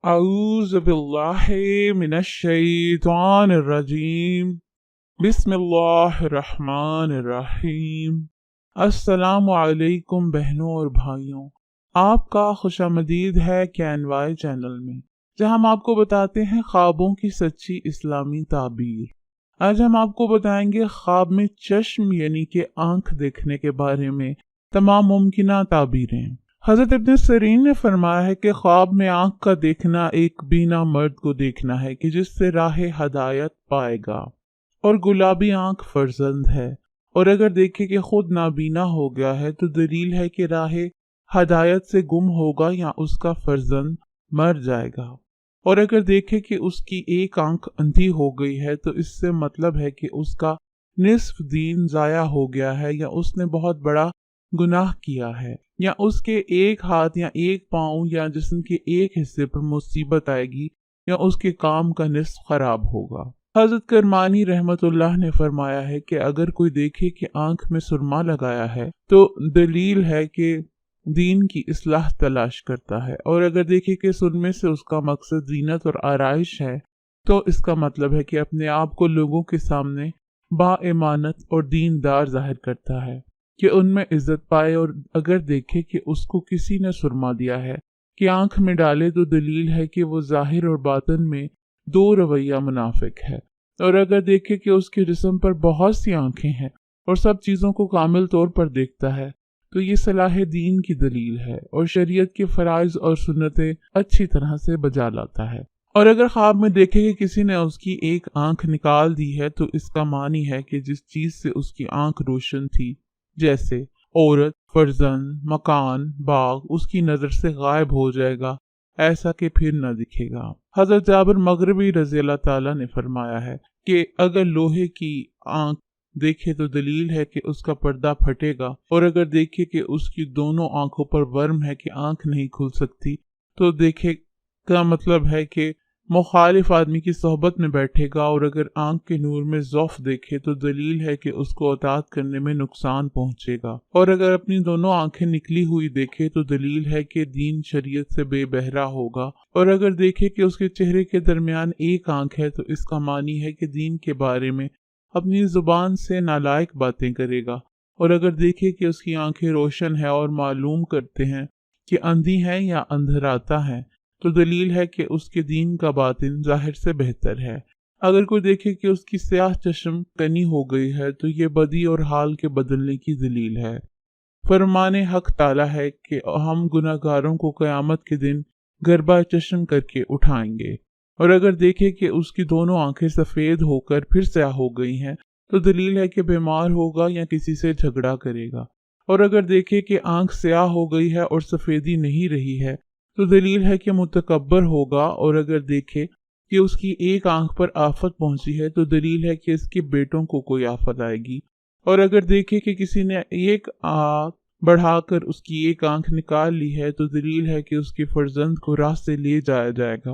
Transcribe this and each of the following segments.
أعوذ بالله من الشيطان الرجيم بسم اللہ الرحمن الرحیم۔ السلام علیکم بہنوں اور بھائیوں، آپ کا خوش آمدید ہے KNY چینل میں، جہاں ہم آپ کو بتاتے ہیں خوابوں کی سچی اسلامی تعبیر۔ آج ہم آپ کو بتائیں گے خواب میں چشم یعنی کہ آنکھ دیکھنے کے بارے میں تمام ممکنہ تعبیریں۔ حضرت ابن سیرین نے فرمایا ہے کہ خواب میں آنکھ کا دیکھنا ایک بینا مرد کو دیکھنا ہے کہ جس سے راہ ہدایت پائے گا، اور گلابی آنکھ فرزند ہے، اور اگر دیکھے کہ خود نابینا ہو گیا ہے تو دلیل ہے کہ راہ ہدایت سے گم ہوگا یا اس کا فرزند مر جائے گا، اور اگر دیکھے کہ اس کی ایک آنکھ اندھی ہو گئی ہے تو اس سے مطلب ہے کہ اس کا نصف دین ضائع ہو گیا ہے، یا اس نے بہت بڑا گناہ کیا ہے، یا اس کے ایک ہاتھ یا ایک پاؤں یا جسم کے ایک حصے پر مصیبت آئے گی، یا اس کے کام کا نصف خراب ہوگا۔ حضرت کرمانی رحمت اللہ نے فرمایا ہے کہ اگر کوئی دیکھے کہ آنکھ میں سرما لگایا ہے تو دلیل ہے کہ دین کی اصلاح تلاش کرتا ہے، اور اگر دیکھے کہ سرمے سے اس کا مقصد زینت اور آرائش ہے تو اس کا مطلب ہے کہ اپنے آپ کو لوگوں کے سامنے با امانت اور دیندار ظاہر کرتا ہے کہ ان میں عزت پائے، اور اگر دیکھے کہ اس کو کسی نے سرما دیا ہے کہ آنکھ میں ڈالے تو دلیل ہے کہ وہ ظاہر اور باطن میں دو رویہ منافق ہے، اور اگر دیکھے کہ اس کے جسم پر بہت سی آنکھیں ہیں اور سب چیزوں کو کامل طور پر دیکھتا ہے تو یہ صلاح دین کی دلیل ہے، اور شریعت کے فرائض اور سنتیں اچھی طرح سے بجا لاتا ہے۔ اور اگر خواب میں دیکھے کہ کسی نے اس کی ایک آنکھ نکال دی ہے تو اس کا معنی ہے کہ جس چیز سے اس کی آنکھ روشن تھی، جیسے عورت، فرزند، مکان، باغ، اس کی نظر سے غائب ہو جائے گا، ایسا کہ پھر نہ دکھے گا۔ حضرت جابر مغربی رضی اللہ تعالیٰ نے فرمایا ہے کہ اگر لوہے کی آنکھ دیکھے تو دلیل ہے کہ اس کا پردہ پھٹے گا، اور اگر دیکھے کہ اس کی دونوں آنکھوں پر ورم ہے کہ آنکھ نہیں کھل سکتی تو دیکھے کا مطلب ہے کہ مخالف آدمی کی صحبت میں بیٹھے گا، اور اگر آنکھ کے نور میں ضعف دیکھے تو دلیل ہے کہ اس کو اطاعت کرنے میں نقصان پہنچے گا، اور اگر اپنی دونوں آنکھیں نکلی ہوئی دیکھے تو دلیل ہے کہ دین شریعت سے بے بہرا ہوگا، اور اگر دیکھے کہ اس کے چہرے کے درمیان ایک آنکھ ہے تو اس کا معنی ہے کہ دین کے بارے میں اپنی زبان سے نالائق باتیں کرے گا، اور اگر دیکھے کہ اس کی آنکھیں روشن ہیں اور معلوم کرتے ہیں کہ اندھی ہیں یا اندھراتا ہے تو دلیل ہے کہ اس کے دین کا باطن ظاہر سے بہتر ہے۔ اگر کوئی دیکھے کہ اس کی سیاہ چشم کنی ہو گئی ہے تو یہ بدی اور حال کے بدلنے کی دلیل ہے۔ فرمان حق تعالی ہے کہ ہم گناہ گاروں کو قیامت کے دن گربہ چشم کر کے اٹھائیں گے، اور اگر دیکھے کہ اس کی دونوں آنکھیں سفید ہو کر پھر سیاہ ہو گئی ہیں تو دلیل ہے کہ بیمار ہوگا یا کسی سے جھگڑا کرے گا، اور اگر دیکھے کہ آنکھ سیاہ ہو گئی ہے اور سفیدی نہیں رہی ہے تو دلیل ہے کہ متکبر ہوگا، اور اگر دیکھے کہ اس کی ایک آنکھ پر آفت پہنچی ہے تو دلیل ہے کہ اس کے بیٹوں کو کوئی آفت آئے گی، اور اگر دیکھے کہ کسی نے ایک آنکھ بڑھا کر اس کی ایک آنکھ نکال لی ہے تو دلیل ہے کہ اس کے فرزند کو راہ سے لے جایا جائے گا،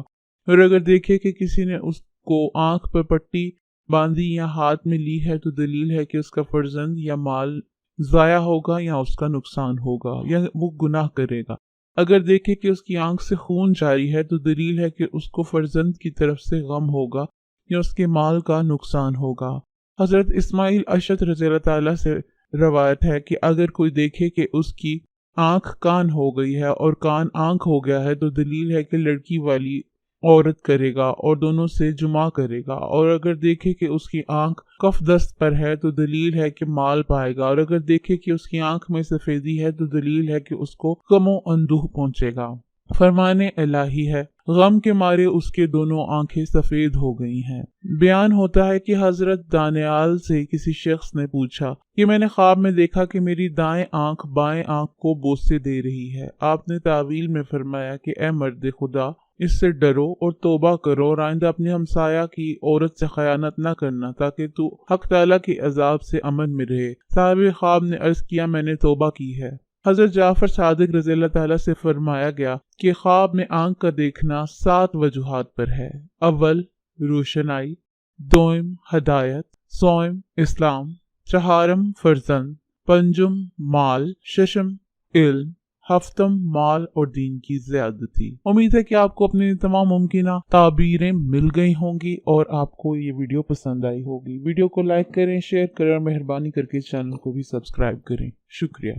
اور اگر دیکھے کہ کسی نے اس کو آنکھ پر پٹی باندھی یا ہاتھ میں لی ہے تو دلیل ہے کہ اس کا فرزند یا مال ضائع ہوگا یا اس کا نقصان ہوگا یا وہ گناہ کرے گا۔ اگر دیکھے کہ اس کی آنکھ سے خون جاری ہے تو دلیل ہے کہ اس کو فرزند کی طرف سے غم ہوگا یا اس کے مال کا نقصان ہوگا۔ حضرت اسماعیل اشعث رضی اللہ تعالیٰ سے روایت ہے کہ اگر کوئی دیکھے کہ اس کی آنکھ کان ہو گئی ہے اور کان آنکھ ہو گیا ہے تو دلیل ہے کہ لڑکی والی عورت کرے گا اور دونوں سے جمع کرے گا، اور اگر دیکھے کہ اس کی آنکھ کف دست پر ہے تو دلیل ہے کہ مال پائے گا، اور اگر دیکھے کہ اس کی آنکھ میں سفیدی ہے تو دلیل ہے کہ اس کو غم و اندوہ پہنچے گا۔ فرمان الہی ہے، غم کے مارے اس کے دونوں آنکھیں سفید ہو گئی ہیں۔ بیان ہوتا ہے کہ حضرت دانیال سے کسی شخص نے پوچھا کہ میں نے خواب میں دیکھا کہ میری دائیں آنکھ بائیں آنکھ کو بوسے دے رہی ہے۔ آپ نے تعویل میں فرمایا کہ اے مرد خدا، اس سے ڈرو اور توبہ کرو، اور آئندہ اپنے ہمسایہ کی عورت سے خیانت نہ کرنا تاکہ تو حق تعالیٰ کے عذاب سے امن میں رہے۔ صاحب خواب نے عرض کیا میں نے توبہ کی ہے۔ حضرت جعفر صادق رضی اللہ تعالیٰ سے فرمایا گیا کہ خواب میں آنکھ کا دیکھنا 7 وجوہات پر ہے۔ اول روشنائی، دوم ہدایت، سوم اسلام، چہارم فرزند، پنجم مال، ششم علم، ہفتم مال اور دین کی زیادتی۔ امید ہے کہ آپ کو اپنی تمام ممکنہ تعبیریں مل گئی ہوں گی اور آپ کو یہ ویڈیو پسند آئی ہوگی۔ ویڈیو کو لائک کریں، شیئر کریں اور مہربانی کر کے چینل کو بھی سبسکرائب کریں۔ شکریہ۔